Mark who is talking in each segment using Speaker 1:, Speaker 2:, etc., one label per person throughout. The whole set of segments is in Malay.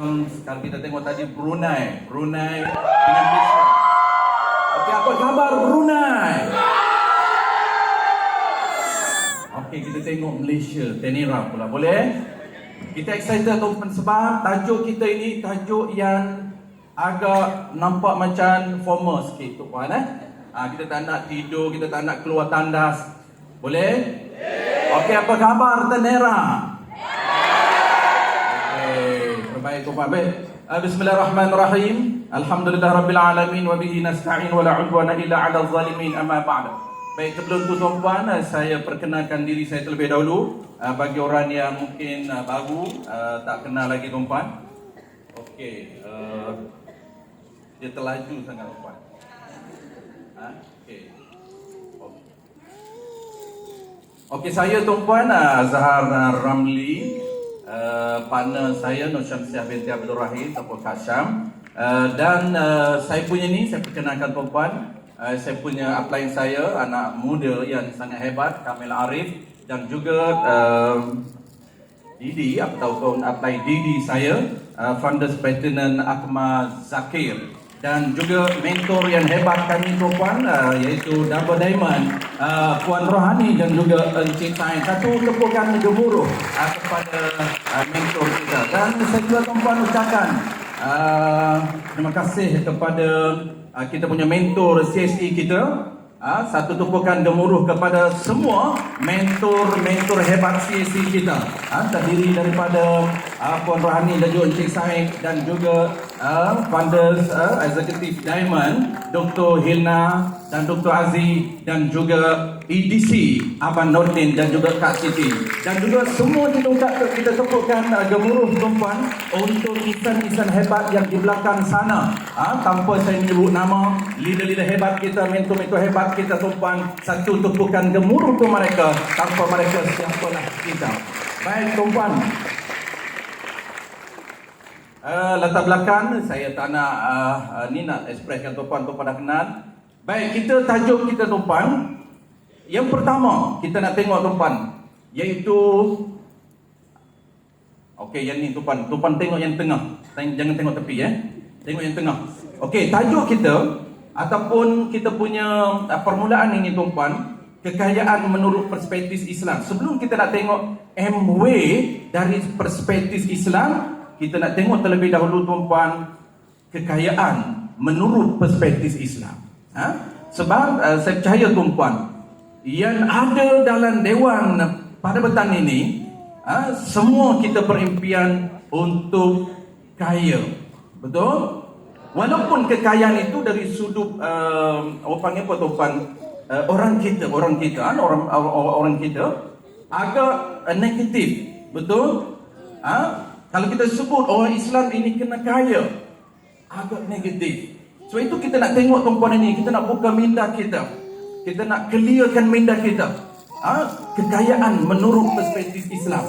Speaker 1: Kalau kita tengok tadi Brunei dengan Malaysia. Okey, apa khabar Brunei? Okey, kita tengok Malaysia, Tenera pula, boleh? Kita excited tuan sebab tajuk kita ini tajuk yang agak nampak macam formal sikit tuan kita tak nak tidur, kita tak nak keluar tandas. Boleh? Okey, apa khabar Tenera? Baik, baik. Bismillahirrahmanirrahim. Alhamdulillahirabbil alamin wa bihi nasta'in wa la 'udwana illa 'alal zalimin amma ba'd. Baik, sebelum tu tuan-puan, saya perkenalkan diri saya terlebih dahulu bagi orang yang mungkin baru tak kenal lagi tuan-puan. Okey, dia terlaju sangat tuan-puan. Okey. Okey, saya tuan-puan Zahar Ramli. Partner saya Nur Syamsiah binti Abdul Rahim ataupun Kak Syam, dan saya punya ni, saya perkenalkan tuan-puan, saya punya upline saya, anak muda yang sangat hebat, Kamil Arif, dan juga Didi ataupun upline Didi saya, Founders Platinum Akmal Zakir, dan juga mentor yang hebat kami tuan-puan, iaitu Double Diamond Puan Rohani dan juga Encik Tain. Satu tepukan gemuruh kepada mentor kita. Dan saya juga tuan-puan ucapkan terima kasih kepada kita punya mentor CSE kita. Satu tepukan gemuruh kepada semua mentor hebat CSE kita, terdiri daripada Puan Rohani dan juga Encik Said, dan juga Founders Executive Diamond Dr. Hilna dan Dr. Aziz, dan juga EDC Abang Nordin dan juga Kak Siti, dan juga semua kita tepukan gemuruh tuan-puan untuk insan-insan hebat yang di belakang sana. Tanpa saya menyebut nama, leader-leader hebat kita, mentor-mentor hebat kita tuan-puan, satu tepukan gemuruh untuk mereka. Tanpa mereka siapalah kita. Baik tuan-puan, latar belakang saya tak nak nak expresskan tuan-puan dah kenal. Baik, kita tajuk kita tuan-puan, yang pertama kita nak tengok tuan-puan, iaitu okey, yang ni tuan-puan tengok yang tengah, jangan tengok tepi tengok yang tengah. Okey, tajuk kita ataupun kita punya permulaan ini tuan-puan, kekayaan menurut perspektif Islam. Sebelum kita nak tengok MW dari perspektif Islam, kita nak tengok terlebih dahulu tuan-puan, kekayaan menurut perspektif Islam. Sebab saya percaya tuan-puan, yang ada dalam Dewan pada petang ini, semua kita berimpian untuk kaya. Betul? Walaupun kekayaan itu dari sudut orang panggil apa tuan-puan, orang kita agak negatif. Betul? Kalau kita sebut orang Islam ini kena kaya, agak negatif. So itu kita nak tengok tuan-puan ini, kita nak buka minda kita, kita nak clearkan minda kita. Kekayaan menurut perspektif Islam.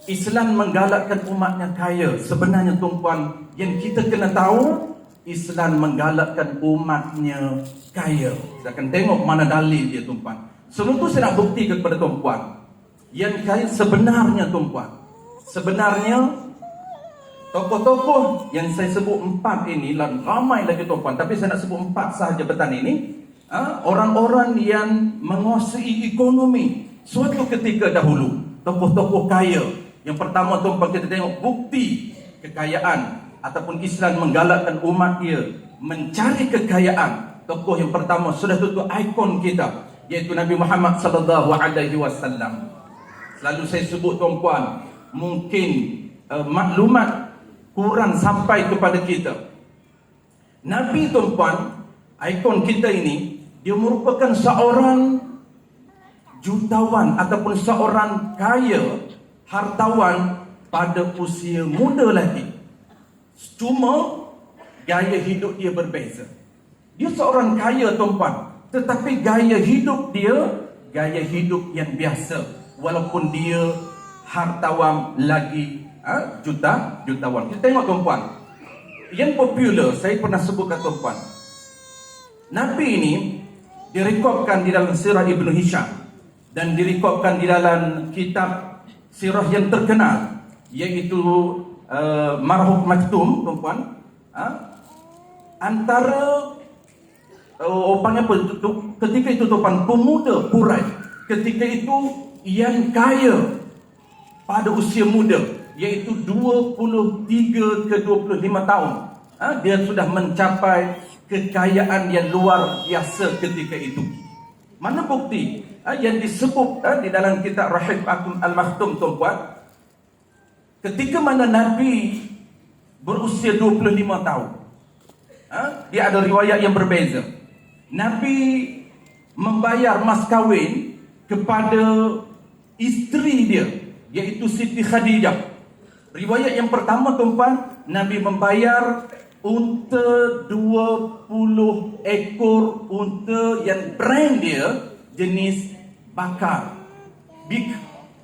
Speaker 1: Islam menggalakkan umatnya kaya. Sebenarnya tuan-puan, yang kita kena tahu, Islam menggalakkan umatnya kaya. Kita akan tengok mana dalil dia tuan-puan. Sebelum tu saya nak buktikan kepada tuan-puan, yang kaya sebenarnya tuan-puan, sebenarnya tokoh-tokoh yang saya sebut 4 ini, ramai lagi tuan-puan, tapi saya nak sebut 4 sahaja petang ini. Orang-orang yang menguasai ekonomi suatu ketika dahulu, tokoh-tokoh kaya. Yang pertama tuan-puan, kita tengok bukti kekayaan ataupun Islam menggalakkan umat dia mencari kekayaan. Tokoh yang pertama sudah tentu ikon kita, iaitu Nabi Muhammad sallallahu alaihi wasallam. Selalu saya sebut tuan-puan, mungkin maklumat kurang sampai kepada kita. Nabi tuan-puan, ikon kita ini, dia merupakan seorang jutawan ataupun seorang kaya, hartawan pada usia muda lagi. Cuma gaya hidup dia berbeza. Dia seorang kaya tuan-puan, tetapi gaya hidup dia gaya hidup yang biasa, walaupun dia hartawan lagi jutawan. Kita tengok tuan-puan, yang popular saya pernah sebutkan tuan-puan, Nabi ini direkodkan di dalam sirah Ibnu Hisham dan direkodkan di dalam kitab sirah yang terkenal, iaitu Marhum Maktum, tuan-tuan, antara orang apa ketika itu tuan, pemuda Quraisy ketika itu yang kaya pada usia muda, iaitu 23 ke 25 tahun. Dia sudah mencapai kekayaan yang luar biasa ketika itu. Mana bukti yang disebut di dalam kitab Rahib Akum Al-Maktum, tuan-tuan, ketika mana Nabi berusia 25 tahun, dia ada riwayat yang berbeza. Nabi membayar mas kahwin kepada isteri dia, iaitu Siti Khadijah. Riwayat yang pertama, tuan-tuan, Nabi membayar unta 20 ekor unta yang brand dia jenis bakar, big,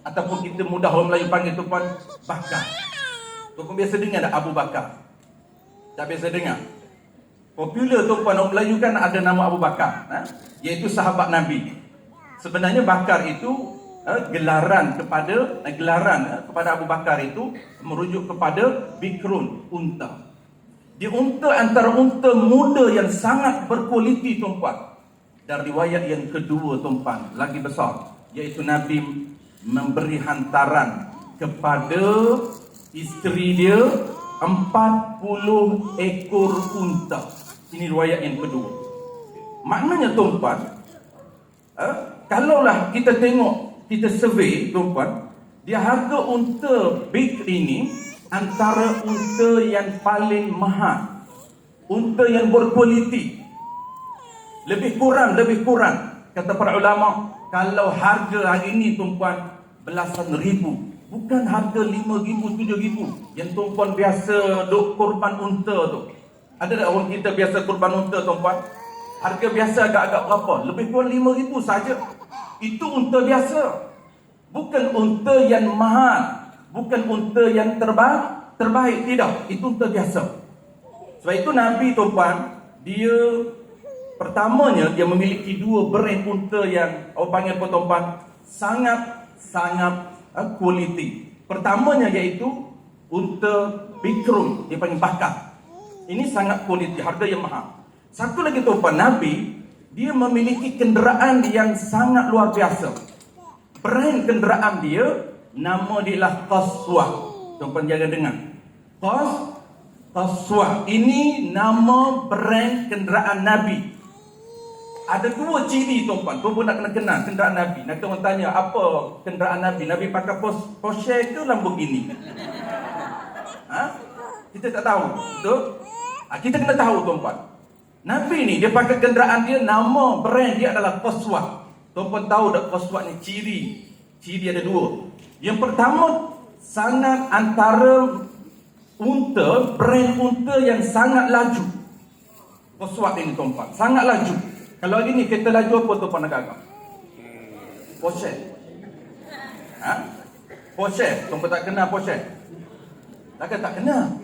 Speaker 1: ataupun kita mudah orang Melayu panggil tuan, bakar. Tuan biasa dengar tak Abu Bakar? Tak biasa dengar? Popular tuan, orang Melayu kan ada nama Abu Bakar, iaitu sahabat Nabi. Sebenarnya bakar itu gelaran kepada Abu Bakar itu merujuk kepada bikrun, unta. Dia unta antara unta muda yang sangat berkualiti, tuan-tuan. Dan riwayat yang kedua, tuan-tuan, lagi besar, iaitu Nabi memberi hantaran kepada isteri dia 40 ekor unta. Ini riwayat yang kedua. Maknanya, tuan-tuan, kalaulah kita tengok, kita survey, tuan-tuan, dia harga unta big ini antara unta yang paling mahal, unta yang berkualiti. Lebih kurang kata para ulama, kalau harga hari ini, tuan-tuan, belasan ribu, bukan harga 5,000, 7,000 yang tuan-tuan biasa duk korban unta tu. Ada tak orang kita biasa korban unta, tuan-tuan? Harga biasa agak-agak berapa? Lebih kurang 5,000 saja. Itu unta biasa, bukan unta yang mahal, bukan unta yang terbaik, tidak. Itu unta biasa. Sebab itu Nabi, tuan-tuan, dia pertamanya dia memiliki dua brand unta yang orang panggil apa, tuan-tuan, sangat kualiti. Pertamanya iaitu unta bikrun, dia panggil bakar. Ini sangat kualiti, harga yang mahal. Satu lagi, tuan-tuan, Nabi dia memiliki kenderaan yang sangat luar biasa. Brand kenderaan dia, nama dia lah Qaswah. Tuan-tuan jangan dengar. Qaswah. Ini nama brand kenderaan Nabi. Ada dua ciri, tuan-tuan. Tuan-tuan nak kena kenal kenderaan Nabi. Nanti orang tanya, apa kenderaan Nabi? Nabi pakai Porsche ke Lamborghini? Kita tak tahu. Betul? Kita kena tahu, tuan-tuan. Nabi ni dia pakai kenderaan dia, nama brand dia adalah Qaswah. Tuan-tuan tahu tak Qaswah ni ciri ada dua. Yang pertama, sangat antara unta, brand unta yang sangat laju. Qaswah ini, tuan-tuan, sangat laju. Kalau hari ni kereta laju apa, tuan-tuan, nak agak? Porsche. Porsche, tuan-tuan tak kenal Porsche? Tak kenal.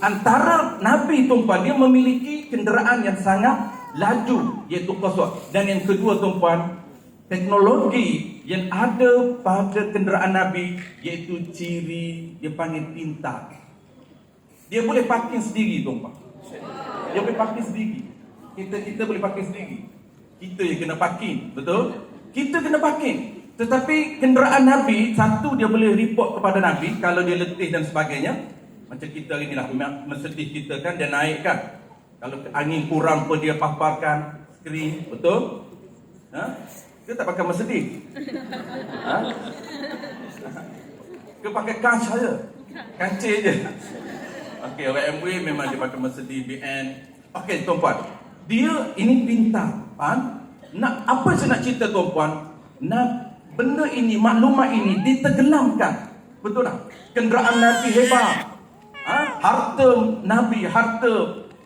Speaker 1: Antara Nabi, tuan-tuan, dia memiliki kenderaan yang sangat laju, iaitu Qaswah. Dan yang kedua, tuan-tuan, teknologi yang ada pada kenderaan Nabi, iaitu ciri dia panggil pintar. Dia boleh parking sendiri, tuan-tuan. Dia boleh parking sendiri. Kita boleh parking sendiri. Kita yang kena parking, betul? Kita kena parking. Tetapi kenderaan Nabi, satu, dia boleh report kepada Nabi kalau dia letih dan sebagainya. Macam kita hari ni lah, mesedih kita kan, dia naikkan. Kalau angin kurang pun dia paparkan skrin, betul? Dia tak pakai mesedih. Dia pakai kaca saja. Kancil je. Okey, orang MW memang dia pakai mesedih, BN. Okey, tuan-puan, dia ini pintar. Nak apa saya nak cerita, tuan-puan? Benda ini, maklumat ini ditenggelamkan. Betul tak? Kenderaan Nabi hebat. Harta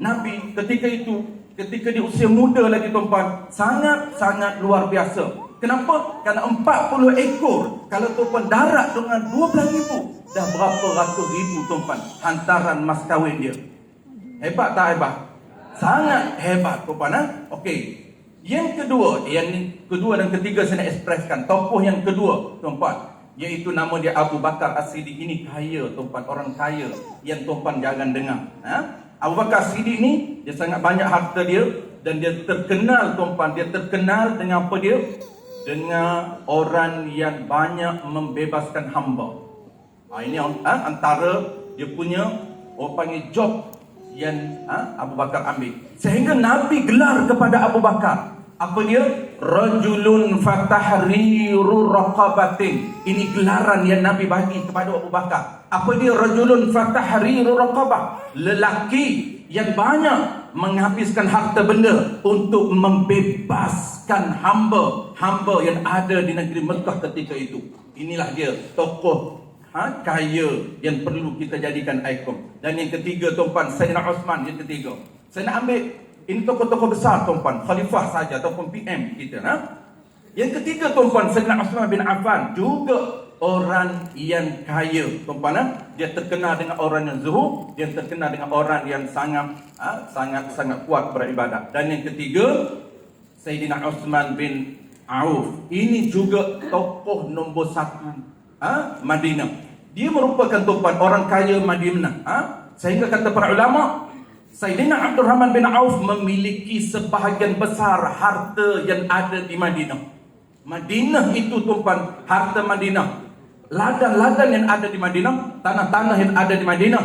Speaker 1: Nabi ketika itu, ketika di usia muda lagi, tuan-puan, sangat luar biasa. Kenapa? Kerana 40 ekor. Kalau tuan-puan darat dengan 12,000, dah berapa ratus ribu, tuan-puan, hantaran mas kahwin dia. Hebat tak hebat? Sangat hebat, tuan-puan. Okey. Yang kedua dan ketiga saya nak ekspreskan. Tokoh yang kedua, tuan-puan, iaitu nama dia Abu Bakar As-Siddiq. Ini kaya tuan-puan, orang kaya yang tuan-puan jangan dengar. Abu Bakar As-Siddiq ni dia sangat banyak harta dia, dan dia terkenal tuan-puan, dia terkenal dengan apa dia? Dengan orang yang banyak membebaskan hamba. Ini antara dia punya orang panggil job yang Abu Bakar ambil. Sehingga Nabi gelar kepada Abu Bakar, apa dia? Rajulun fatahriru raqabatin. Ini gelaran yang Nabi bagi kepada Abu Bakar. Apa dia? Rajulun fatahriru raqabah. Lelaki yang banyak menghabiskan harta benda untuk membebaskan hamba yang ada di negeri Mekah ketika itu. Inilah dia tokoh kaya yang perlu kita jadikan ikon. Dan yang ketiga tuan-puan, Sayyidina Osman yang ketiga. Saya nak ambil ini tokoh-tokoh besar tuan-puan, khalifah saja ataupun PM kita. Yang ketiga tuan-puan, Sayyidina Uthman bin Affan juga orang yang kaya tuan-puan. Dia terkenal dengan orang yang zuhud, dia terkenal dengan orang yang sangat kuat beribadat. Dan yang ketiga, Sayyidina Uthman bin Auf. Ini juga tokoh nombor 1 Madinah. Dia merupakan tuan-puan orang kaya Madinah. Sehingga kata para ulama, Sayyidina Abdul Rahman bin Auf memiliki sebahagian besar harta yang ada di Madinah. Madinah itu tuan-puan, harta Madinah, ladang-ladang yang ada di Madinah, tanah-tanah yang ada di Madinah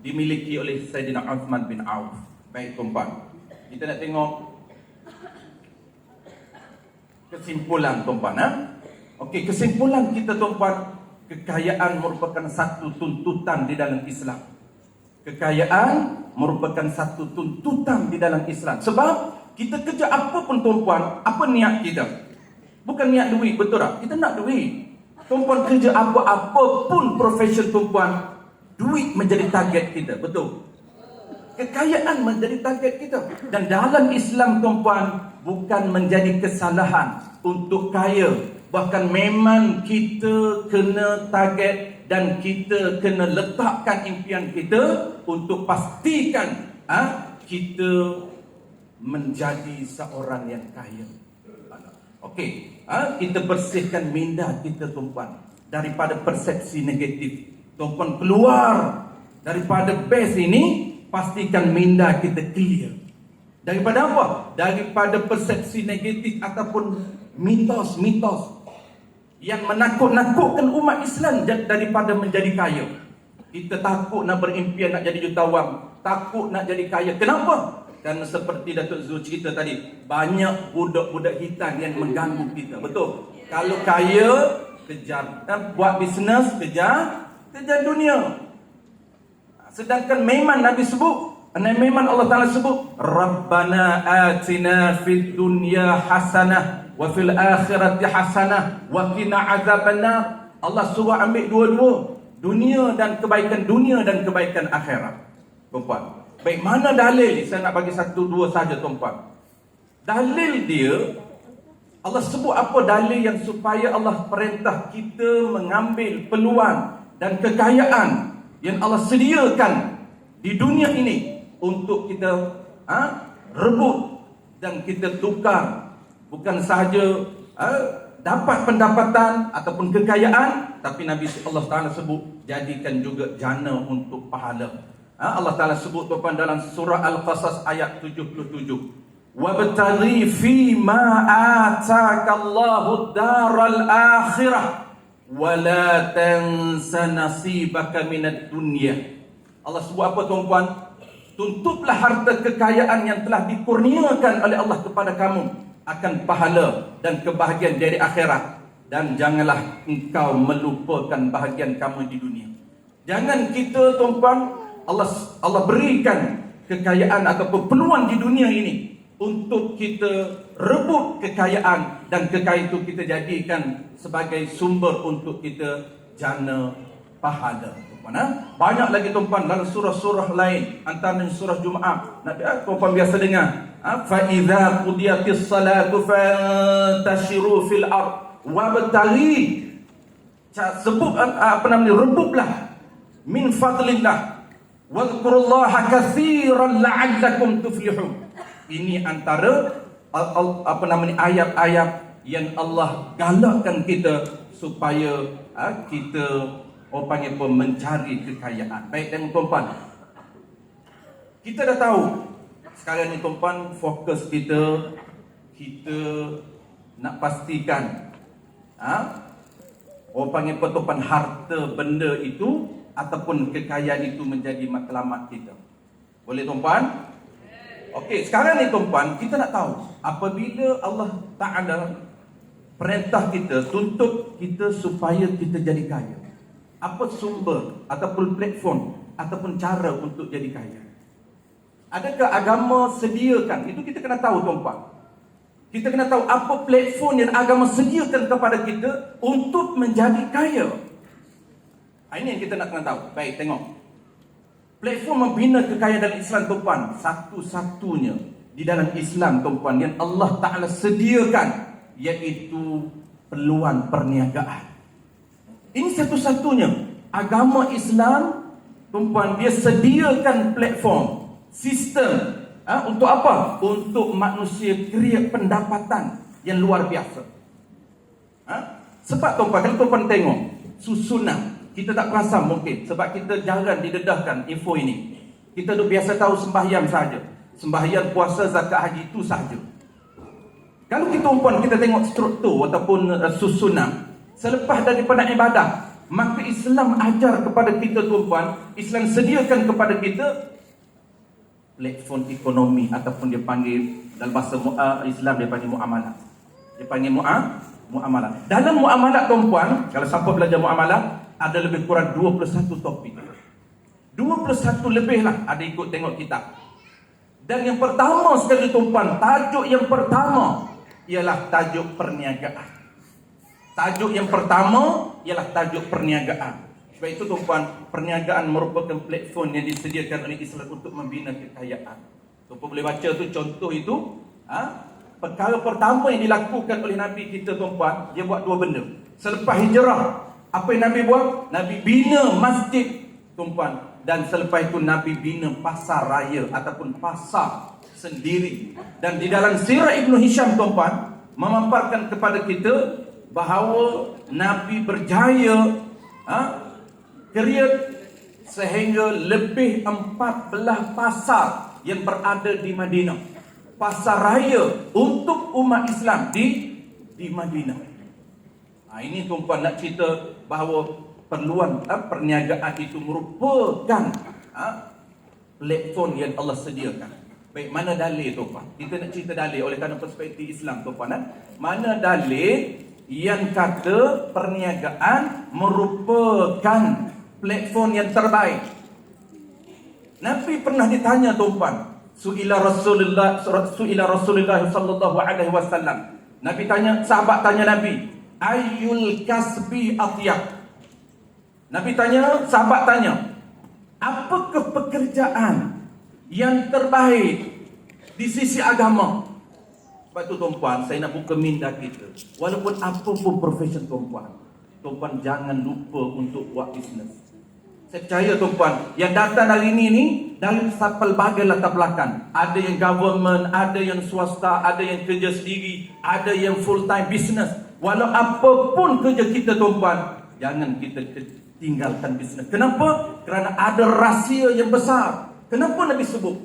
Speaker 1: dimiliki oleh Sayyidina Uthman bin Auf. Baik tuan-puan, kita nak tengok kesimpulan tuan-puan. Okey, kesimpulan kita tuan-puan, kekayaan merupakan satu tuntutan di dalam Islam. Kekayaan merupakan satu tuntutan di dalam Islam. Sebab kita kerja apa pun tuan-puan, apa niat kita? Bukan niat duit, betul tak? Kita nak duit. Tuan-puan kerja apa-apa pun profession tuan-puan, duit menjadi target kita, betul? Kekayaan menjadi target kita. Dan dalam Islam tuan-puan, bukan menjadi kesalahan untuk kaya. Bahkan memang kita kena target dan kita kena letakkan impian kita untuk pastikan kita menjadi seorang yang kaya. Okey, kita bersihkan minda kita tuan-puan daripada persepsi negatif. Tuan-puan keluar daripada base ini, pastikan minda kita clear. Daripada apa? Daripada persepsi negatif ataupun mitos-mitos yang menakut-nakutkan umat Islam daripada menjadi kaya. Kita takut nak berimpian nak jadi jutawan, takut nak jadi kaya. Kenapa? Kerana seperti Datuk Zul cerita tadi, banyak budak-budak hitam yang mengganggu kita. Betul? Kalau kaya, kejar, buat bisnes, kejar dunia. Sedangkan memang Nabi sebut, memang Allah Ta'ala sebut, Rabbana atina fid dunya hasanah wa fil akhirati hasanah wa qina azabannar. Allah suruh ambil dua-dua, dunia dan kebaikan akhirat. Tuan-puan, baik, mana dalil? Saya nak bagi satu dua saja tuan-puan. Dalil dia, Allah sebut apa dalil yang supaya Allah perintah kita mengambil peluang dan kekayaan yang Allah sediakan di dunia ini untuk kita rebut dan kita tukar. Bukan sahaja dapat pendapatan ataupun kekayaan, tapi Nabi Allah Ta'ala sebut jadikan juga jana untuk pahala. Allah Ta'ala sebut tuan dalam surah Al-Qasas ayat 77, wabtaghi fi ma ataka Allahu daral akhirah wa la tansa nasibaka minad dunya. Allah sebut apa tuan-puan? Tuntutlah harta kekayaan yang telah dikurniakan oleh Allah kepada kamu akan pahala dan kebahagiaan dari akhirat, dan janganlah engkau melupakan bahagian kamu di dunia. Jangan kita tuan-puan, Allah berikan kekayaan ataupun peluang di dunia ini untuk kita rebut kekayaan, dan kekayaan itu kita jadikan sebagai sumber untuk kita jana pahala. Banyak lagi tuan-puan dalam surah-surah lain, antaranya surah Jumaat. Tuan-puan biasa dengar, fa idza qudiyatis salatu fantashiru fil ard wabtaghi, sebut rebutlah min fadlillah wadhkurullaha katsiran la'allakum tuflihun. Ini antara ayat-ayat yang Allah galakkan kita supaya kita orang panggil apa, mencari kekayaan. Baik dan tuan-tuan, kita dah tahu sekarang ni tuan-tuan, fokus kita nak pastikan orang panggil apa, tuan-tuan, harta benda itu ataupun kekayaan itu menjadi matlamat kita. Boleh tuan-tuan? Okey, sekarang ni tuan-tuan, kita nak tahu apabila Allah Ta'ala perintah kita, tuntut kita supaya kita jadi kaya, apa sumber ataupun platform ataupun cara untuk jadi kaya? Adakah agama sediakan? Itu kita kena tahu tuan-tuan. Kita kena tahu apa platform yang agama sediakan kepada kita untuk menjadi kaya. Ini yang kita nak kena tahu. Baik, tengok. Platform membina kekayaan dalam Islam tuan-tuan, satu-satunya di dalam Islam tuan-tuan yang Allah Ta'ala sediakan, iaitu peluang perniagaan. Ini satu-satunya agama Islam tuan-tuan, dia sediakan platform, sistem untuk apa? Untuk manusia create pendapatan yang luar biasa. Sebab tuan-tuan, kalau tuan-tuan tengok susunan, kita tak perasan mungkin sebab kita jarang didedahkan info ini. Kita duk biasa tahu sembahyang saja. Sembahyang, puasa, zakat, haji itu saja. Kalau kita tuan-tuan, kita tengok struktur ataupun susunan selepas daripada ibadah, maka Islam ajar kepada kita tuan-tuan, Islam sediakan kepada kita platform ekonomi ataupun dia panggil dalam bahasa Islam dia panggil muamalah. Dia panggil muamalah. Dalam muamalah tuan-tuan, kalau siapa belajar muamalah, ada lebih kurang 21 topik. 21 lebih lah ada ikut tengok kitab. Dan yang pertama sekali tuan-tuan, tajuk yang pertama ialah tajuk perniagaan. Tajuk yang pertama ialah tajuk perniagaan. Sebab itu tuan-tuan, perniagaan merupakan platform yang disediakan oleh Islam untuk membina kekayaan. Tuan-tuan boleh baca tu contoh itu. Perkara pertama yang dilakukan oleh Nabi kita tuan-tuan, dia buat dua benda. Selepas hijrah, apa yang Nabi buat? Nabi bina masjid tuan-tuan. Dan selepas itu Nabi bina pasar raya ataupun pasar sendiri. Dan di dalam sirah Ibn Hisham tuan-tuan, memaparkan kepada kita bahawa Nabi berjaya create sehingga lebih 14 pasar yang berada di Madinah. Pasar raya untuk umat Islam di Madinah. Ini tuan-tuan nak cerita bahawa perluan perniagaan itu merupakan platform yang Allah sediakan. Baik, mana dalil tuan-tuan? Kita nak cerita dalil oleh kerana perspektif Islam tuan-tuan. Mana dalil yang kata perniagaan merupakan platform yang terbaik? Nabi pernah ditanya tuan-tuan, Su'ila Rasulullah sallallahu alaihi wasallam. Nabi tanya, sahabat tanya Nabi, ayyul kasbi atyab? Nabi tanya, sahabat tanya, apakah pekerjaan yang terbaik di sisi agama? Sebab itu tuan-tuan, saya nak buka minda kita. Walaupun apa pun profession tuan-tuan jangan lupa untuk buat bisnes. Saya percaya tuan-tuan, yang datang hari ini ni dari pelbagai latar belakang. Ada yang government, ada yang swasta, ada yang kerja sendiri, ada yang full time business. Walau apapun kerja kita tuan-tuan, jangan kita tinggalkan bisnes. Kenapa? Kerana ada rahsia yang besar. Kenapa Nabi sebut?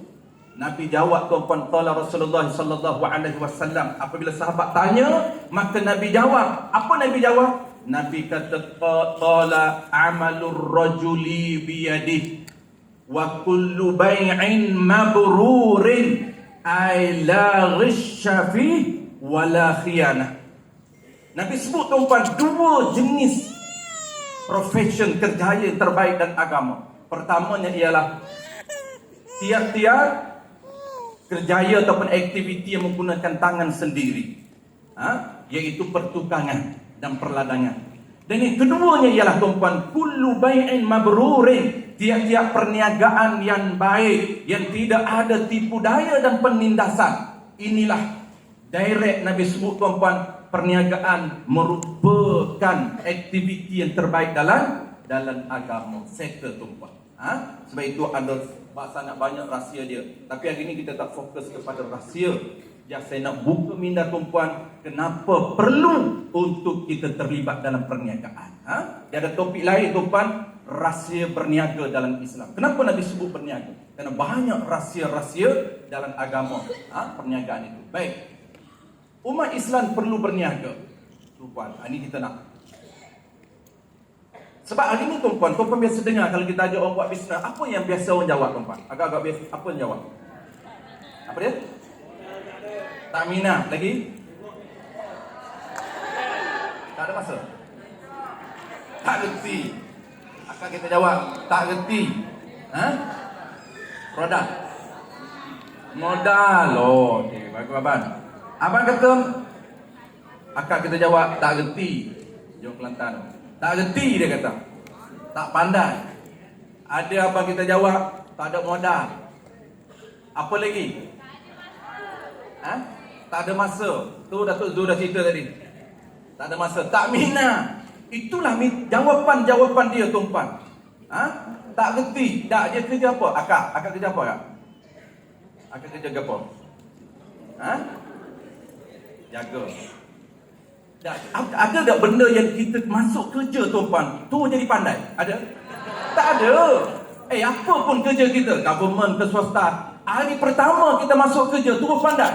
Speaker 1: Nabi jawab tuan-tuan, qala Rasulullah sallallahu alaihi wasallam. Apabila sahabat tanya, maka Nabi jawab. Apa Nabi jawab? Nabi kata, qala amalur rajuli biyadihi wa kullu bai'in mabrurin ay la ghisha fi wa la khiyanah. Nabi sebut tuan-tuan dua jenis profession kerjaya yang terbaik dan agama. Pertamanya ialah tiap-tiap kerjaya ataupun aktiviti yang menggunakan tangan sendiri, iaitu pertukangan dan perladangan. Dan yang keduanya ialah tuan-tuan, kullu bai'in mabrurin, tiap-tiap perniagaan yang baik, yang tidak ada tipu daya dan penindasan. Inilah direct Nabi sebut tuan-tuan, perniagaan merupakan aktiviti yang terbaik dalam agama sektor tuan-tuan. Sebab itu ada bahasa nak banyak rahsia dia. Tapi hari ini kita tak fokus kepada rahsia. Ya, saya nak buka minda tuan-puan, kenapa perlu untuk kita terlibat dalam perniagaan. Dia ada topik lain tuan-puan, rahsia berniaga dalam Islam. Kenapa nak disebut berniaga? Kerana banyak rahsia-rahsia dalam agama perniagaan itu. Baik, umat Islam perlu berniaga tuan-puan. Ini kita nak. Sebab hari ini tuan-puan biasa dengar kalau kita ajak orang buat bisnes, apa yang biasa orang jawab tuan-puan? Agak-agak biasa, apa yang jawab? Apa dia? Tak minat lagi? Tak ada masa? Tak reti. Akan kita jawab, tak reti. Produk. Modal. Oh, okey, bagus abang. Abang kata, akak kita jawab, tak reti. Jom Kelantan. Tak reti dia kata. Tak pandai. Ada abang kita jawab, tak ada modal. Apa lagi? Tak ada masa. Tu Datuk Zul dah cerita tadi. Tak ada masa. Tak minat. Itulah jawapan dia tuan-puan. Tak reti. Tak, dia kerja apa? Akak kerja apa kak? Akak kerja apa? Jaga. Ada tak benda yang kita masuk kerja tuan-puan, tu jadi pandai? Ada? Tak ada. Apa pun kerja kita, government ke swasta, hari pertama kita masuk kerja, terus pandai.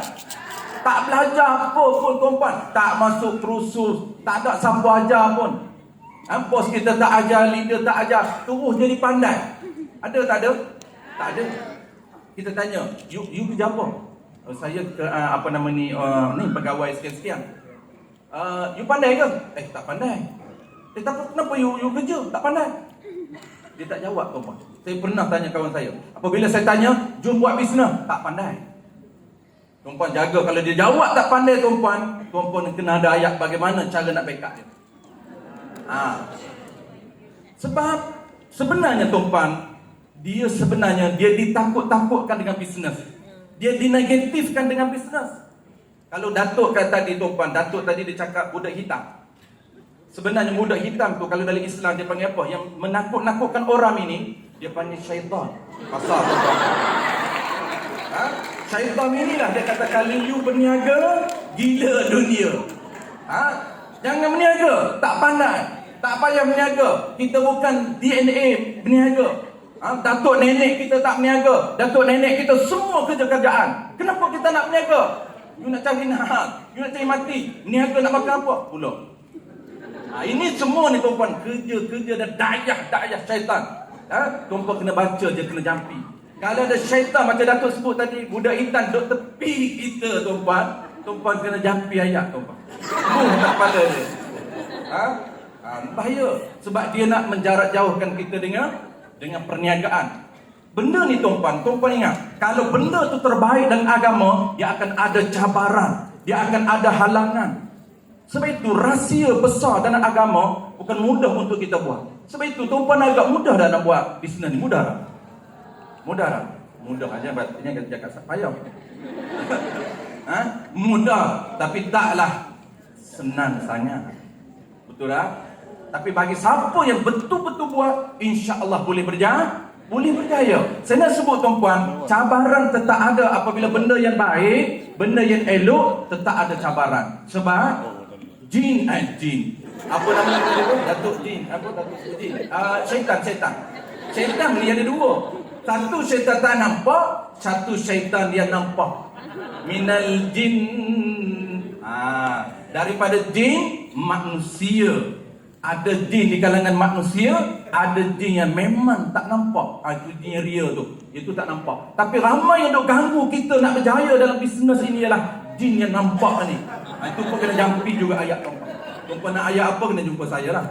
Speaker 1: Tak belajar apa pun tuan-puan, tak masuk kursus, tak ada siapa ajar pun. Bos kita tak ajar, leader tak ajar, terus jadi pandai. Ada tak ada? Tak ada. Kita tanya, you kerja apa? Saya ni pegawai sekian-sekian. You pandai ke? Tak pandai. Tapi kenapa you kerja? Tak pandai. Dia tak jawab tuan-puan. Saya pernah tanya kawan saya, apabila saya tanya, jom buat bisnes, tak pandai. Tuan-puan jaga, kalau dia jawab tak pandai tuan-puan kena ada ayat bagaimana cara nak backup dia. Sebab sebenarnya tuan-puan, dia ditakut-takutkan dengan bisnes. Dia dinegatifkan dengan bisnes. Kalau Datuk kata tadi tuan-puan, Datuk tadi dia cakap budak hitam. Sebenarnya budak hitam tu kalau dalam Islam dia panggil apa? Yang menakut-nakutkan orang ini, dia panggil syaitan. Pasal tuan-puan. Syaitan inilah dia kata kalau you berniaga, gila dunia. Jangan berniaga, tak pandai. Tak payah berniaga. Kita bukan DNA berniaga. Datuk nenek kita tak berniaga. Datuk nenek kita semua kerja kerjaan. Kenapa kita nak berniaga? You nak cari nahak, you nak cari mati. Niaga nak makan apa? Pulau. Ini semua ni tuan-puan, kerja dan dayah syaitan. Tuan-puan kena baca je, kena jampi. Kalau ada syaitan macam Datuk sebut tadi, budak hitam duduk tepi kita tuan-puan kena jampi ayat tuan-puan. Tak kepala dia. Bahaya. Sebab dia nak menjarak jauhkan kita dengan perniagaan. Benda ni tuan-puan ingat, kalau benda tu terbaik dalam agama, dia akan ada cabaran, dia akan ada halangan. Sebab itu rahsia besar dalam agama bukan mudah untuk kita buat. Sebab itu tuan-puan agak mudah dah nak buat bisnes ni, mudah tak? Mudah aja, ini kata cakap payah. Mudah, tapi taklah senang sangat. Betul tak? Tapi bagi siapa yang betul-betul buat, insya-Allah boleh berjaya. Saya nak sebut tuan-puan, cabaran tetap ada apabila benda yang baik, benda yang elok, tetap ada cabaran. Sebab jin. Apa nama dia tu? Datuk jin. Syaitan. Syaitan ni ada dua. Satu syaitan tak nampak, satu syaitan yang nampak. Minal jin. Daripada jin manusia. Ada jin di kalangan manusia, ada jin yang memang tak nampak. Itu jin yang real tu. Itu tak nampak. Tapi ramai yang duk ganggu kita nak berjaya dalam bisnes ini ialah jin yang nampak ni. Itu pun kena jampi juga ayat tuan-puan. Tuan-puan nak ayat apa kena jumpa saya lah.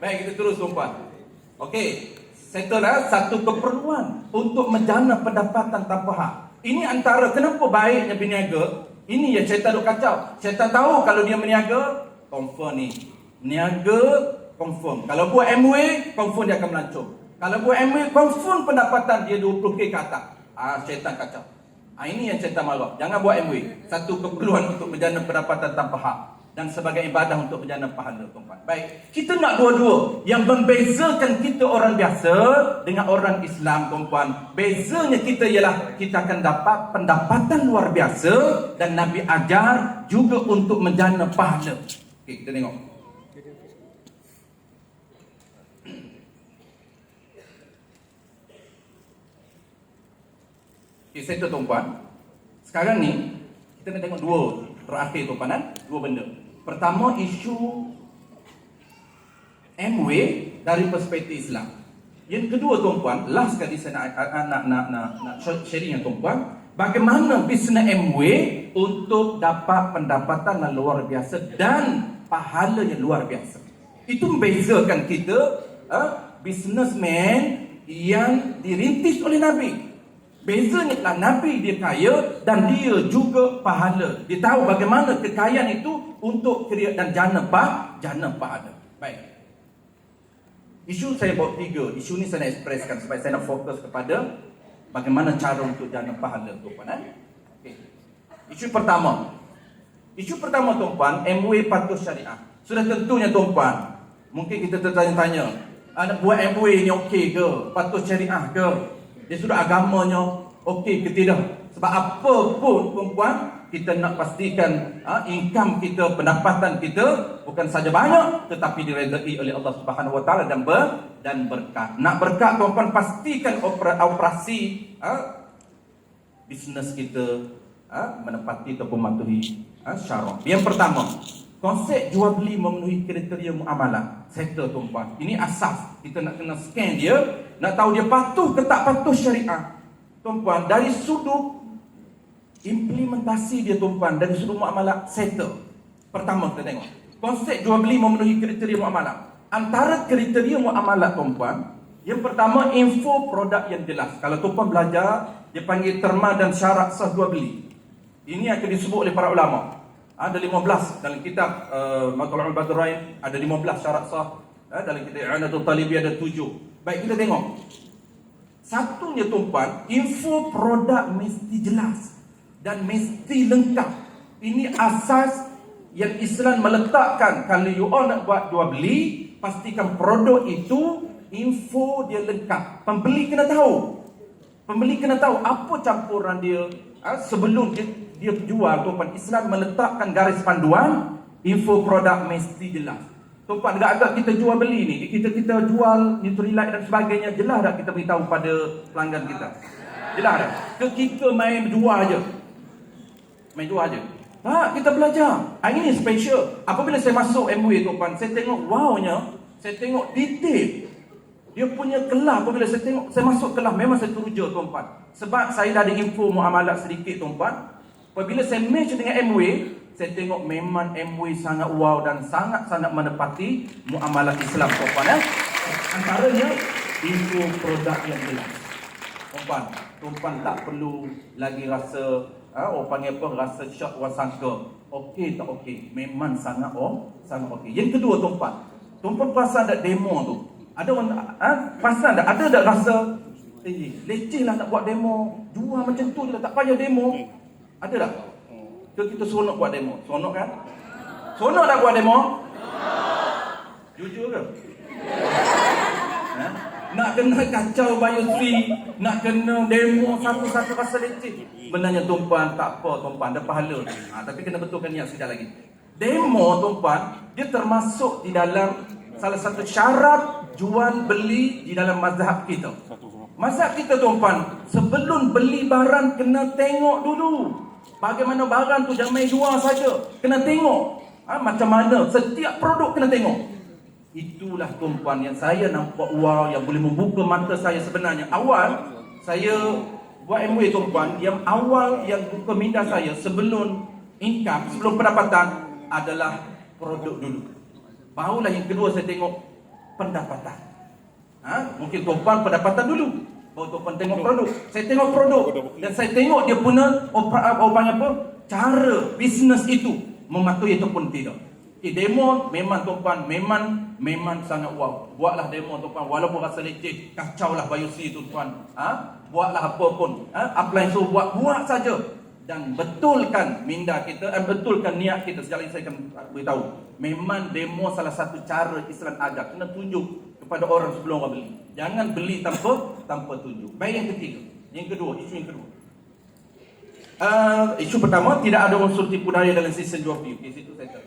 Speaker 1: Baik, kita terus tuan-puan. Okey, settle satu keperluan untuk menjana pendapatan tanpa hak. Ini antara kenapa baiknya berniaga. Ini yang syaitan duk kacau. Syaitan tahu kalau dia berniaga, confirm ni. Niaga confirm. Kalau buat MW, confirm dia akan melancong. Kalau buat MW, confirm pendapatan dia 20k ke atas. Syaitan kacau. Ini yang syaitan malu. Jangan buat MW. Satu keperluan untuk menjana pendapatan tanpa hak. dan sebagai ibadah untuk berjana pahala, tuan-tuan. Baik, kita nak dua-dua. Yang membezakan kita orang biasa dengan orang Islam, tuan-tuan, bezanya kita ialah kita akan dapat pendapatan luar biasa dan Nabi ajar juga untuk menjana pahala. Okey, kita tengok. Okey, settle, tuan-tuan. Sekarang ni kita nak tengok dua terakhir, tuan-tuan, dua benda. Pertama, isu MW dari perspektif Islam. Yang kedua, tuan-puan, last sekali saya nak sharing, tuan-puan, bagaimana bisnes MW untuk dapat pendapatan yang luar biasa dan pahala yang luar biasa. Itu membezakan kita businessman yang dirintis oleh Nabi. Bezanya lah, Nabi dia kaya dan dia juga pahala. Dia tahu bagaimana kekayaan itu untuk kreat dan jana pahala. Baik. Isu saya bawa 3. Isu ni saya nak ekspreskan supaya saya nak fokus kepada bagaimana cara untuk jana pahala, tuan-puan. Okay. Isu pertama, tuan-puan, MW patuh syariah. Sudah tentunya, tuan-puan, mungkin kita tertanya-tanya, nak buat MW ni okey ke? Patuh syariah ke? Dia sudah agamanya okey ke tidak? Sebab apa pun, tuan-puan, kita nak pastikan income kita, pendapatan kita bukan saja banyak tetapi diredai oleh Allah Subhanahu Wa Taala dan berkat. Nak berkat, tuan-puan, pastikan operasi bisnes kita menepati atau mematuhi syarat. Yang pertama, konsep jual beli memenuhi kriteria muamalah. Settle, tuan-puan. Ini asas. Kita nak kena scan dia, nak tahu dia patuh ke tak patuh syariah. Tuan-puan, dari sudut implementasi dia, tuan-puan, dari sudut muamalah, settle. Pertama kita tengok konsep jual beli memenuhi kriteria muamalah. Antara kriteria muamalah, tuan-puan, yang pertama, info produk yang jelas. Kalau tuan-puan belajar, dia panggil terma dan syarat sah jual beli. Ini akan disebut oleh para ulama. Ada 15 dalam kitab Matla'ul Badrain, ada 15 syarat sah. Dalam kitab I'anatul Talibi ada 7. Baik, kita tengok. Satunya, tuan-puan, info produk mesti jelas dan mesti lengkap. Ini asas yang Islam meletakkan. Kalau you all nak buat jual beli, pastikan produk itu info dia lengkap. Pembeli kena tahu apa campuran dia sebelum dia jual, tuan-puan. Islam meletakkan garis panduan, info produk mesti jelas. Tuan-puan, agak-agak kita jual beli ni, kita jual Nutrilite dan sebagainya, jelas tak kita beritahu pada pelanggan kita? Jelas tak? Kita main jual je. Tak, kita belajar. Ini special. Apabila saya masuk MW, tuan-puan, saya tengok wow-nya, saya tengok detail. Dia punya kelas, apabila saya masuk kelas, memang saya teruja, tuan-puan. Sebab saya dah ada info muamalat sedikit, tuan-puan. Apabila saya match dengan MW, saya tengok memang MW sangat wow dan sangat-sangat menepati muamalat Islam, tuan-puan. Antaranya, info produk yang jelas. Tuan-puan tak perlu lagi rasa orang panggil apa, rasa syak wasangka. Okey tak okey? Memang sangat okey. Yang kedua, tuan-puan perasan tak demo tu? Ada orang perasan tak? Ada tak rasa leceh lah nak buat demo, jual macam tu je lah, tak payah demo? Ada tak? Ke kita seronok buat demo? Seronok kan? Seronok tak buat demo? Jujur ke? Nak kena kacau biosfir, nak kena demo satu-satu rasa leceh. Benarnya, tuan-puan, tak apa, tuan-puan, ada pahala. Tapi kena betulkan niat sekejap lagi. Demo, tuan-puan, dia termasuk di dalam salah satu syarat jual beli di dalam mazhab kita. Mazhab kita, tuan-puan, sebelum beli barang kena tengok dulu. Bagaimana barang tu, jangan main jual saja. Kena tengok. Macam mana, setiap produk kena tengok. Itulah, tuan-puan, yang saya nampak wow, yang boleh membuka mata saya sebenarnya. Awal saya buat MW, tuan-puan, yang awal yang buka minda saya sebelum income, sebelum pendapatan adalah produk dulu. Barulah yang kedua saya tengok pendapatan. Mungkin tuan-puan pendapatan dulu, baru tuan-puan tengok produk. Saya tengok produk dan saya tengok dia punya cara bisnes itu mematuhi ataupun tidak. Demo memang, tuan-puan, memang sangat wow. Buatlah demo, tuan-puan, walaupun rasa leceh, kacaulah biosfir, tuan-puan. Buatlah apa pun. Apply so buat saja. dan betulkan minda kita, betulkan niat kita. Sekali saya akan beritahu, memang demo salah satu cara Islam ajar, kena tunjuk kepada orang sebelum orang beli. Jangan beli tanpa tunjuk. Baik, yang ketiga. Yang kedua, isu yang kedua. Isu pertama, tidak ada unsur tipu daya dalam sistem jual beli. Okey, situ saya tahu.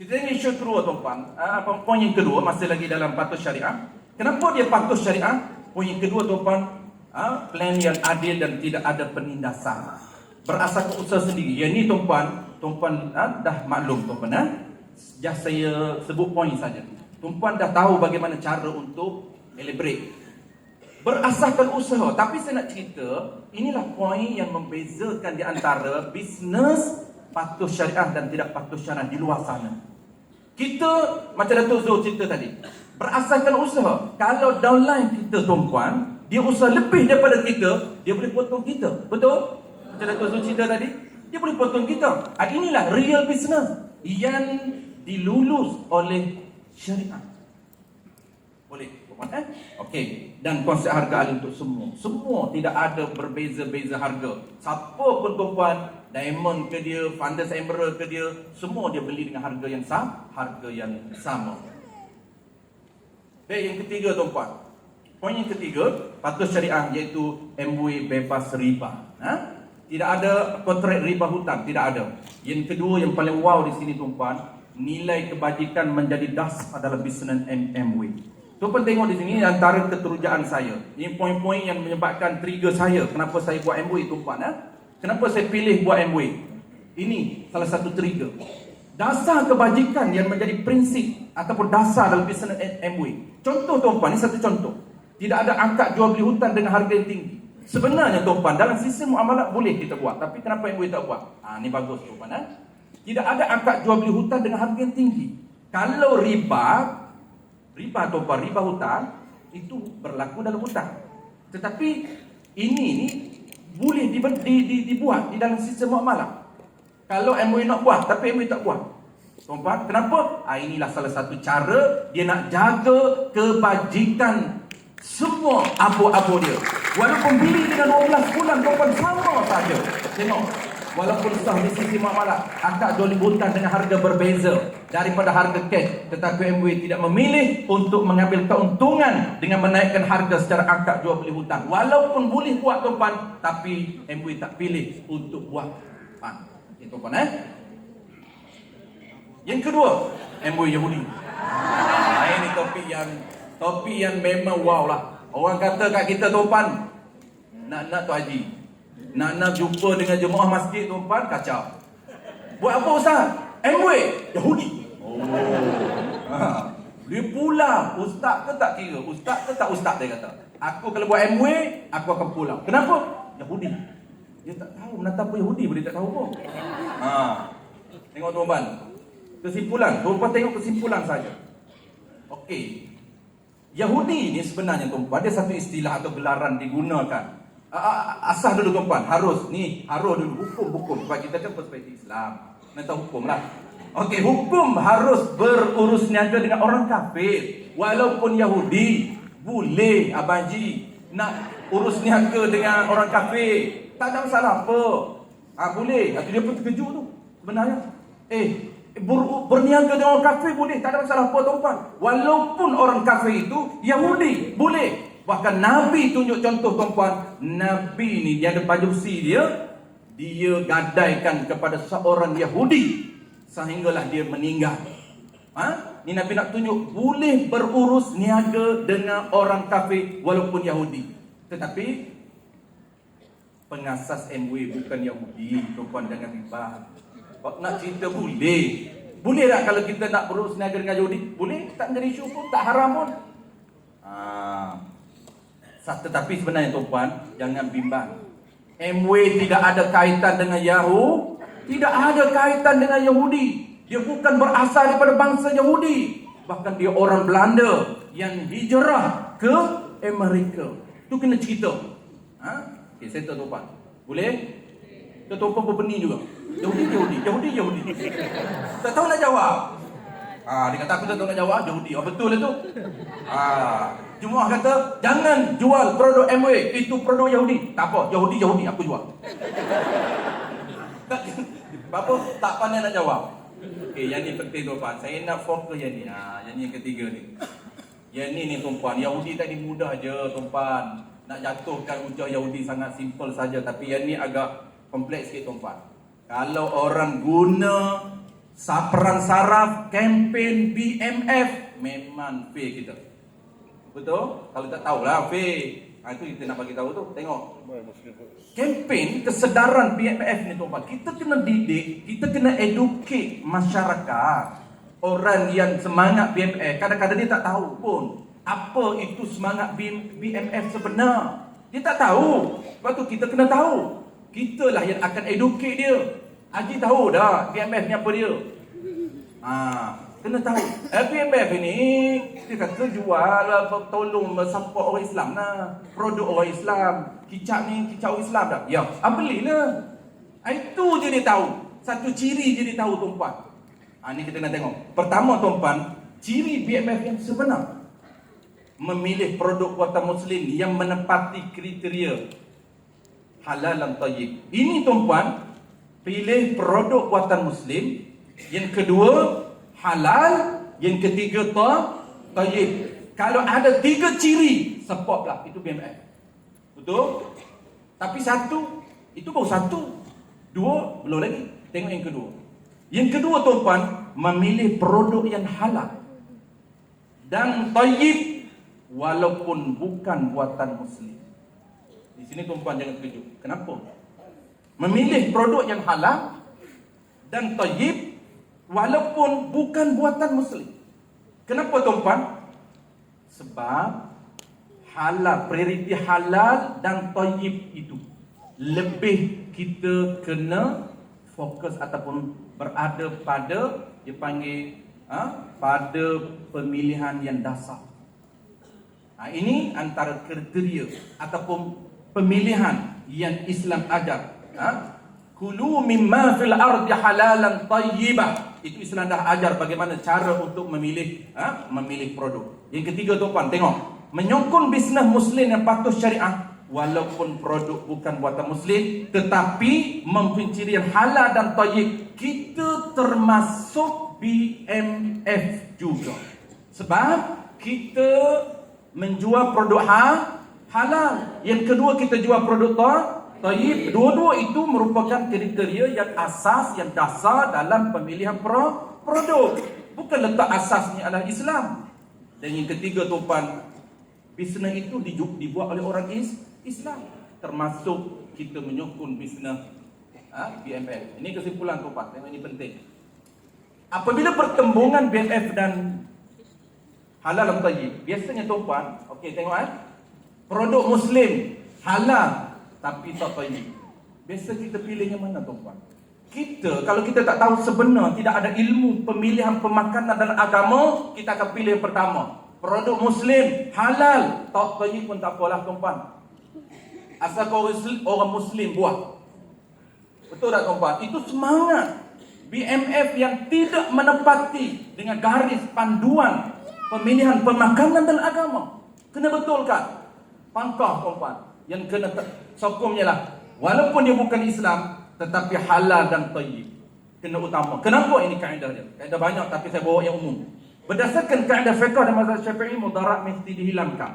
Speaker 1: Kita ini isu kedua, tuan-tuan. Poin yang kedua, masih lagi dalam patuh syariah. Kenapa dia patuh syariah? Poin yang kedua, tuan-tuan, plan yang adil dan tidak ada penindasan. Berasaskan usaha sendiri. Yang ni tuan-tuan dah maklum, tuan-tuan. Just saya sebut poin saja. Tuan-tuan dah tahu bagaimana cara untuk elaborate. Berasaskan usaha. Tapi saya nak cerita, inilah poin yang membezakan di antara bisnes patuh syariah dan tidak patuh syariah di luar sana. Kita, macam Datuk Zul cerita tadi, berasaskan usaha. Kalau downline kita, tuan-tuan, dia usaha lebih daripada kita, dia boleh potong kita. Betul? Macam Datuk Zul cerita tadi, dia boleh potong kita. Inilah real business yang dilulus oleh syariah. Boleh? Okey. Dan konsep harga adil untuk semua. Semua, tidak ada berbeza-beza harga. Siapa pun tuan-tuan, diamond ke dia, fundus emerald ke dia, semua dia beli dengan harga yang sama. Baik, yang ketiga, tuan-tuan. Poin yang ketiga, patuh syariah, iaitu MOU bebas riba. Tidak ada kontrak riba hutang, tidak ada. Yang kedua, yang paling wow di sini, tuan-tuan, nilai kebajikan menjadi dasar dalam bisnes MOU. Tuan-tuan tengok di sini antara keterujaan saya. Ini poin-poin yang menyebabkan trigger saya kenapa saya buat MOU, tuan-tuan. Kenapa saya pilih buat MOU? Ini salah satu trigger. Dasar kebajikan yang menjadi prinsip ataupun dasar dalam bisnes MOU. Contoh, tuan-tuan, ini satu contoh. Tidak ada angkat jual beli hutang dengan harga yang tinggi. Sebenarnya, tuan-tuan, dalam sistem muamalat boleh kita buat. Tapi kenapa MOU tak buat? Ini bagus, tuan-tuan. Tidak ada angkat jual beli hutang dengan harga yang tinggi. Kalau riba, tuan-tuan, riba hutang itu berlaku dalam hutang. Tetapi ini boleh dibuat di dalam sistem muamalah. Kalau MOU nak buat, tapi MOU tak buat. Tuan-tuan, kenapa? Inilah salah satu cara dia nak jaga kebajikan semua abu-abu dia. Walaupun beli dengan 12 bulan, tuan-tuan, sama saja. Tengok, walaupun sah di sisi muamalah, akad jual hutang dengan harga berbeza daripada harga cash, tetapi MOU tidak memilih untuk mengambil keuntungan dengan menaikkan harga secara akad jual beli hutang. Walaupun boleh buat, tuan-tuan, tapi MOU tak pilih untuk buat. Itu tuan-tuan. Yang kedua, MOU Yahudi. Ini topik yang memang wow lah. Orang kata kat kita, tuan-tuan, nak tu haji, nak jumpa dengan jemaah masjid, tuan-tuan, kacau. Buat apa Ustaz? MOU Yahudi. Dia pulang. Ustaz ke tak kira, ustaz ke tak ustaz, dia kata. Aku kalau buat MOU, aku akan pulang. Kenapa? Yahudi. Dia tak tahu menata apa Yahudi, boleh tak tahu pun. Tengok, tuan-tuan, kesimpulan. Tuan-tuan tengok kesimpulan saja. Okey. Yahudi ni sebenarnya, tuan-tuan, ada satu istilah atau gelaran digunakan. Asal dulu, tuan-tuan, harus dulu hukum. Sebab kita kan perspektif Islam, nak tahu hukum lah. Okey, hukum harus berurus niaga dengan orang kafir. Walaupun Yahudi, boleh Abang Haji nak urus niaga dengan orang kafir, tak ada masalah apa. Boleh. Itu dia pun terkejut tu sebenarnya. Berniaga dengan orang kafir boleh, tak ada masalah apa, tuan-tuan. Walaupun orang kafir itu Yahudi, boleh. Bahkan Nabi tunjuk contoh, tuan-tuan. Nabi ni dia ada baju besi dia gadaikan kepada seorang Yahudi sehinggalah dia meninggal. Ni Nabi nak tunjuk boleh berurus niaga dengan orang kafir walaupun Yahudi. Tetapi pengasas MOU bukan Yahudi, tuan-tuan, jangan riba. Nak cerita boleh. Boleh tak kalau kita nak berurus niaga dengan Yahudi? Boleh, tak menjadi isu pun, tak haram pun. Tetapi sebenarnya, tuan-tuan, jangan bimbang. MOU tidak ada kaitan dengan Yahudi. Tidak ada kaitan dengan Yahudi. Dia bukan berasal daripada bangsa Yahudi. Bahkan dia orang Belanda yang hijrah ke Amerika. Itu kena cerita. Okey, settle, tuan-tuan. Boleh? Tuan-tuan berbenih juga. Yahudi. Tak tahu nak jawab. Dia kata aku tak tahu nak jawab. Yahudi. Betul lah tu. Jemaah kata jangan jual produk MOU, itu produk Yahudi. Tak apa, Yahudi aku jual. Apa? Tak pandai nak jawab. Okey, yang ni penting tuan-tuan. Saya nak fokus yang ni. Yang ni yang ketiga ni. Yang ni tuan-tuan. Yahudi tadi mudah je tuan-tuan. Nak jatuhkan hujah Yahudi sangat simple saja. Tapi yang ni agak kompleks sikit tuan-tuan. Kalau orang guna perang saraf, kempen BMF, memang fair kita. Betul? Kalau tak tahulah fair. Itu kita nak bagi tahu tu. Tengok. Kempen kesedaran BMF ni tuan-tuan. Kita kena didik, kita kena educate masyarakat. Orang yang semangat BMF, kadang-kadang dia tak tahu pun apa itu semangat BMF sebenar. Dia tak tahu. Sebab tu kita kena tahu. Kita lah yang akan educate dia. Haji tahu dah BMF ni apa dia. Kena tahu. BMF ini dia kata jual, tolong support orang Islam lah. Produk orang Islam. Kicap ni kicap orang Islam dah. Ya, belilah. Itu je dia tahu. Satu ciri je dia tahu tuan-tuan. Ni kita nak tengok. Pertama tuan-tuan, ciri BMF yang sebenar. Memilih produk buatan Muslim yang menepati kriteria halal dan tayyib. Ini tuan-tuan, pilih produk buatan Muslim. Yang kedua, halal. Yang ketiga, tayyib. Kalau ada 3 ciri, support lah. Itu BMF. Betul? Tapi satu, itu baru satu. 2, belum lagi. Tengok yang kedua. Yang kedua tuan-tuan, memilih produk yang halal dan tayyib walaupun bukan buatan Muslim. Di sini tuan-tuan jangan terkejut. Kenapa? Memilih produk yang halal dan tayyib walaupun bukan buatan Muslim. Kenapa tuan-tuan? Sebab halal, prioriti halal dan tayyib itu lebih kita kena fokus ataupun berada pada dia panggil pada pemilihan yang dasar. Ini antara kriteria ataupun pemilihan yang Islam ajar. Kulu mimma fil ardi halalan tayyibah. Itu Islam dah ajar bagaimana cara untuk memilih memilih produk. Yang ketiga tuan-tuan, tengok. Menyokong bisnes Muslim yang patuh syariah walaupun produk bukan buatan Muslim tetapi mempunyai ciri yang halal dan tayyib. Kita termasuk BMF juga. Sebab kita menjual produk halal. Yang kedua kita jual produk tayyib. Dua-dua itu merupakan kriteria yang asas, yang dasar dalam pemilihan produk. Bukan letak asasnya adalah Islam. Dan yang ketiga tuan-tuan, bisnes itu dibuat oleh orang Islam. Termasuk kita menyokong bisnes BMF. Ini kesimpulan tuan-tuan. Yang ini penting. Apabila pertembungan BMF dan halal dan tayyib, biasanya tuan-tuan, okey tengok produk Muslim halal tapi tak tayyib. Biasa kita pilih yang mana tuan-tuan? Kita, kalau kita tak tahu sebenar, tidak ada ilmu pemilihan pemakanan dan agama, kita akan pilih yang pertama. Produk Muslim halal, tak tayyib pun tak apalah tuan-tuan. Asal orang Muslim buat. Betul tak tuan-tuan? Itu semangat BMF yang tidak menepati dengan garis panduan pemilihan pemakanan dan agama. Kena betulkan. Pangkah tuan-tuan. Yang kena sokongnya lah. Walaupun dia bukan Islam, tetapi halal dan tayyib. Kena utama. Kenapa ini kaedah dia? Kaedah banyak tapi saya bawa yang umum. Berdasarkan kaedah fiqh dan mazhab Syafi'i, mudarat mesti dihilangkan.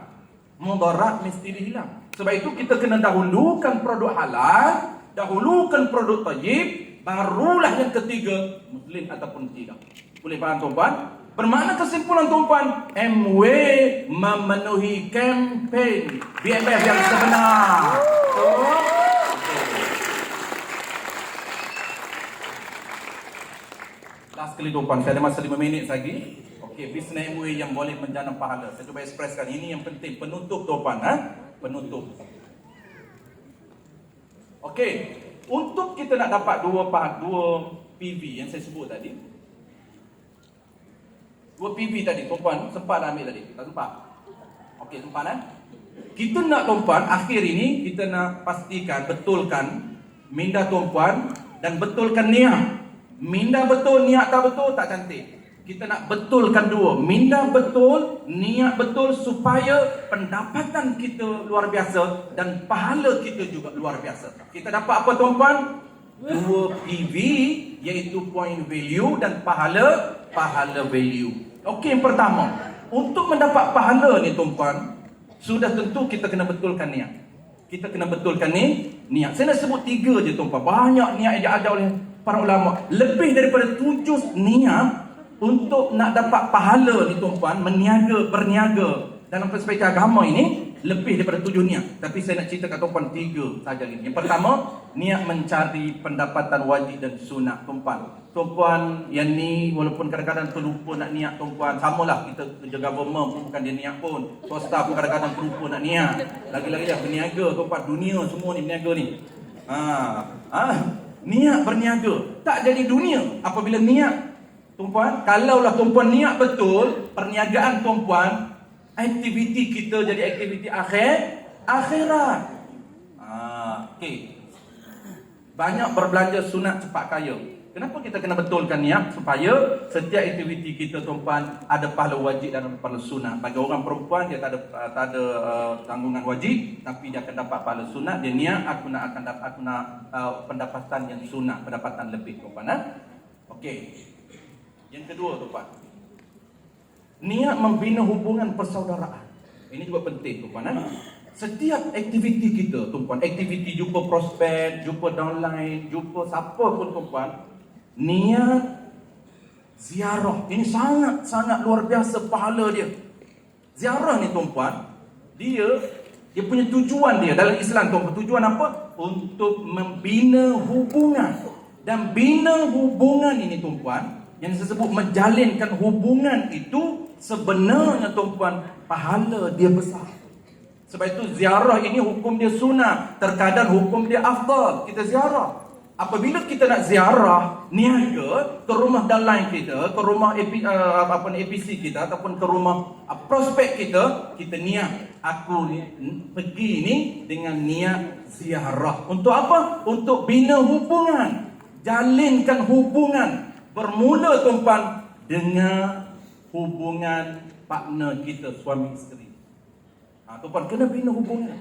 Speaker 1: Mudarat mesti dihilang. Sebab itu kita kena dahulukan produk halal, dahulukan produk tayyib, barulah yang ketiga Muslim ataupun tidak. Boleh faham tuan-tuan? Bermakna kesimpulan tuan-tuan, MW memenuhi kempen BMF yang sebenar. Last kali tuan-tuan, saya ada masa 5 minit lagi. Okey, bisnes MW yang boleh menjanam pahala. Saya cuba ekspreskan, ini yang penting. Penutup tuan-tuan, penutup. Okey, untuk kita nak dapat dua PV yang saya sebut tadi. 2 PV tadi, tuan-tuan, sempat dah ambil tadi? Tak sempat? Okey, sempat Kita nak tuan-tuan, akhir ini, kita nak pastikan, betulkan minda tuan-tuan dan betulkan niat. Minda betul, niat tak betul, tak cantik. Kita nak betulkan dua. Minda betul, niat betul supaya pendapatan kita luar biasa dan pahala kita juga luar biasa. Kita dapat apa tuan-tuan? Dua PV, iaitu point value dan pahala value. Okey, yang pertama, untuk mendapat pahala ni tuan-puan, sudah tentu kita kena betulkan niat. Kita kena betulkan niat. Saya nak sebut 3 je tuan-puan. Banyak niat yang diajar oleh para ulama. Lebih daripada 7 niat untuk nak dapat pahala ni tuan-puan, berniaga dalam perspektif agama ini, lebih daripada 7 niat. Tapi saya nak cerita kat tuan-puan 3 saja ini. Yang pertama, niat mencari pendapatan wajib dan sunat tuan-puan. Tuan-puan yang ni walaupun kadang-kadang terlupa nak niat tuan-puan, samalah kita kerja government pun bukan dia niat pun. Swasta pun kadang-kadang terlupa nak niat. Lagi-lagi dah berniaga tuan-puan, dunia semua ni berniaga ni. Niat berniaga tak jadi dunia apabila niat tuan-puan. Kalaulah tuan-puan niat betul, perniagaan tuan-puan, aktiviti kita jadi aktiviti akhirat. Okey. Banyak berbelanja sunat cepat kaya. Kenapa kita kena betulkan niat? Supaya setiap aktiviti kita tuan-puan ada pahala wajib dan pahala sunat. Bagi orang perempuan dia tak ada tanggungan wajib, tapi dia akan dapat pahala sunat. Dia niat aku nak pendapatan yang sunat, pendapatan lebih tuan-puan. Okey. Yang kedua tuan-puan, niat membina hubungan persaudaraan. Ini juga penting tuan-puan. Setiap aktiviti kita tuan-puan, aktiviti jumpa prospek, jumpa downline, jumpa siapa pun tuan-puan, niat ziarah ini sangat luar biasa pahala dia. Ziarah ni tuan-puan, dia punya tujuan dia dalam Islam tuan-puan. Tujuan apa? Untuk membina hubungan. Dan bina hubungan ini tuan-puan, yang saya sebut menjalinkan hubungan itu, sebenarnya tuan-puan pahala dia besar. Sebab itu ziarah ini hukum dia sunnah, terkadang hukum dia afdal kita ziarah. Apabila kita nak ziarah niaga ke rumah downline kita, ke rumah APC kita ataupun ke rumah prospek kita, kita niat aku pergi ni dengan niat ziarah. Untuk apa? Untuk bina hubungan, jalinkan hubungan. Bermula tuan-puan dengan hubungan partner kita, suami isteri. Tuan-puan kena bina hubungan.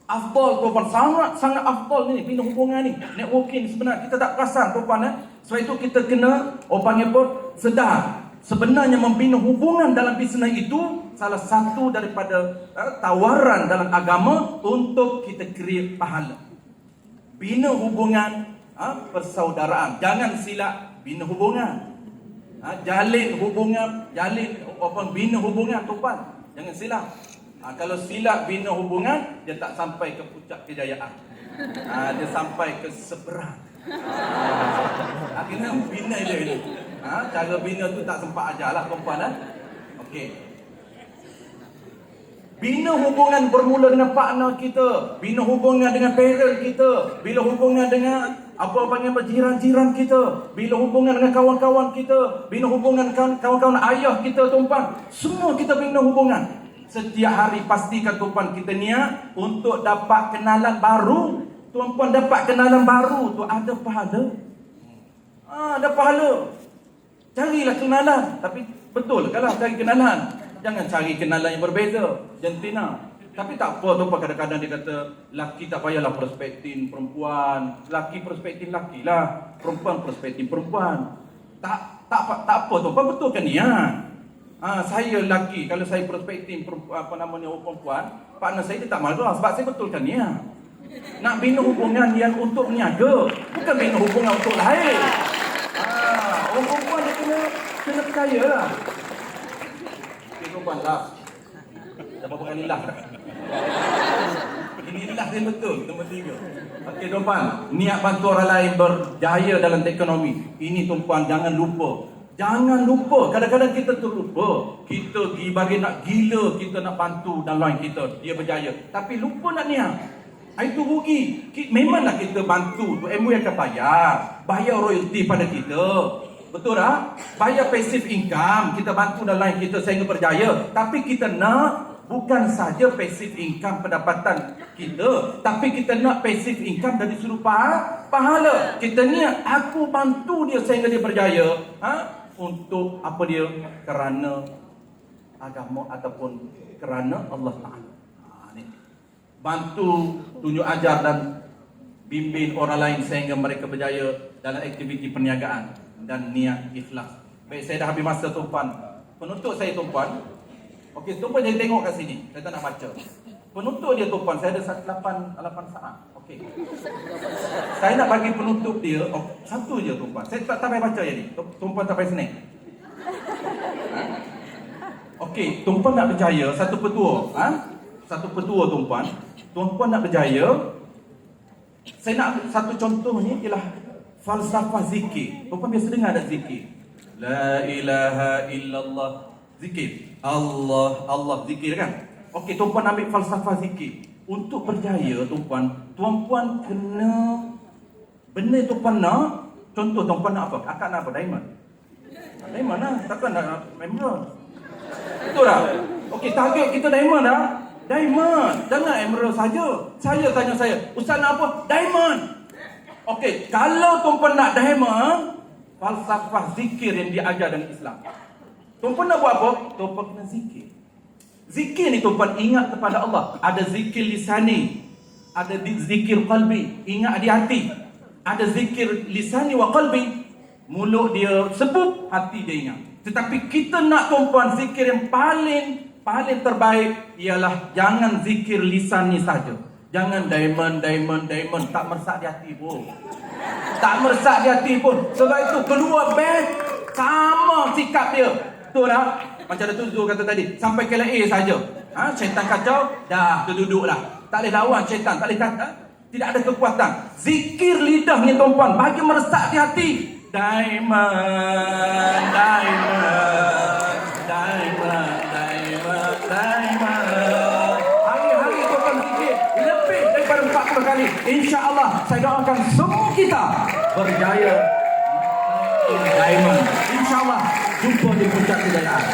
Speaker 1: Afdal tuan-puan, sangat afdal ni bina hubungan ni. Networking sebenarnya kita tak perasan tuan-puan. Sebab itu kita kena panggil apa? Sedar. Sebenarnya membina hubungan dalam bisnes itu salah satu daripada tawaran dalam agama untuk kita create pahala. Bina hubungan persaudaraan. Jangan silap bina hubungan. Jalin hubungan, bina hubungan tuan-puan. Jangan silap. Kalau silap bina hubungan, dia tak sampai ke puncak kejayaan. Dia sampai ke seberang. Kena bina dia. Cara bina tu tak sempat ajarlah tuan-puan. Okey. Bina hubungan bermula dengan partner kita, bina hubungan dengan parent kita, bina hubungan dengan jiran-jiran kita, bina hubungan dengan kawan-kawan kita, bina hubungan kawan-kawan ayah kita tuan-puan. Semua kita bina hubungan. Setiap hari pastikan tuan-puan kita niat untuk dapat kenalan baru. Tuan-puan dapat kenalan baru tu ada pahala. Ada pahala. Carilah kenalan. Tapi betul kalau cari kenalan, jangan cari kenalan yang berbeza. Jantina. Tapi tak apa tuan-puan, kadang-kadang dia kata laki tak payahlah prospektin perempuan, laki prospektin laki lah, perempuan prospektin perempuan. Tak apa tuan-puan, betulkan niat. Saya lelaki, kalau saya prospektin perempuan, partner saya dia tak marah sebab saya betulkan niat. Nak bina hubungan yang untuk niaga, bukan bina hubungan untuk lain. Orang perempuan dia kena percaya lah. Okay, perempuan lah. Dah berapa kali lah? Ini lah yang betul, nombor 3. Okey tuan-puan, niat bantu orang lain berjaya dalam ekonomi. Ini tuan-puan jangan lupa. Jangan lupa, kadang-kadang kita terlupa. Kita bagi nak gila, kita nak bantu dan lain kita, dia berjaya. Tapi lupa nak niat. Itu rugi. Memanglah kita bantu, tu MOE akan bayar royalty pada kita. Betul tak? Bayar passive income, kita bantu dan lain kita sehingga berjaya. Tapi kita nak bukan saja passive income pendapatan kita, tapi kita nak passive income dari sudut pahala. Kita niat aku bantu dia sehingga dia berjaya. Untuk apa dia? Kerana agama ataupun kerana Allah Ta'ala. Bantu, tunjuk ajar dan bimbing orang lain sehingga mereka berjaya dalam aktiviti perniagaan dan niat ikhlas. Baik, saya dah habis masa tuan-puan. Penutup saya tuan-puan. Okey, tuan-puan jangan tengok kat sini. Saya tak nak baca. Penutup dia tuan-puan, saya ada 8 saat. Okey. Saya nak bagi penutup dia, satu je tuan-puan. Saya tak payah baca yang ni. Tuan-puan tak payah senang. Okey, tuan-puan nak berjaya satu petua, satu petua tuan-puan. Tuan-puan nak berjaya. Saya nak ambil satu contoh ni ialah falsafah zikir. Tuan-puan biasa dengar ada zikir. La ilaha illallah. Zikir. Allah, Allah zikir kan? Okey, tuan-puan ambil falsafah zikir. Untuk berjaya tuan-puan, tuan-puan kena benda tuan-puan nak. Contoh tuan-puan nak apa? Akak nak apa? Diamond. Diamond lah. Takkan nak emerald. Betul tak? Okey, target kita diamond dah. Diamond. Jangan emerald saja. Saya tanya saya, ustaz nak apa? Diamond. Okey, kalau tuan-puan nak diamond, falsafah zikir yang diajar dalam Islam. Tuan-puan nak buat apa? Tuan-puan kena zikir. Zikir ni tuan-puan ingat kepada Allah. Ada zikir lisani, ada zikir qalbi, ingat di hati. Ada zikir lisani wa qalbi, mulut dia sebut, hati dia ingat. Tetapi kita nak tuan-puan zikir yang paling terbaik ialah jangan zikir lisani saja. Jangan diamond, tak meresap di hati pun. Tak meresap di hati pun. Sebab itu keluar beg sama sikap dia. Betul tak? Macam ada tu kata tadi, sampai ke A saja. Syaitan kacau, dah duduklah. Tak boleh lawan syaitan, tak boleh kata. Tidak ada kekuatan. Zikir lidah ni tuan-puan bagi meresap di hati. Diamond, diamond, diamond, diamond, diamond. Hari-hari tuan-puan zikir lebih daripada 40 kali. InsyaAllah saya doakan semua kita berjaya. Diamond. InsyaAllah jumpa di puncak kejayaan.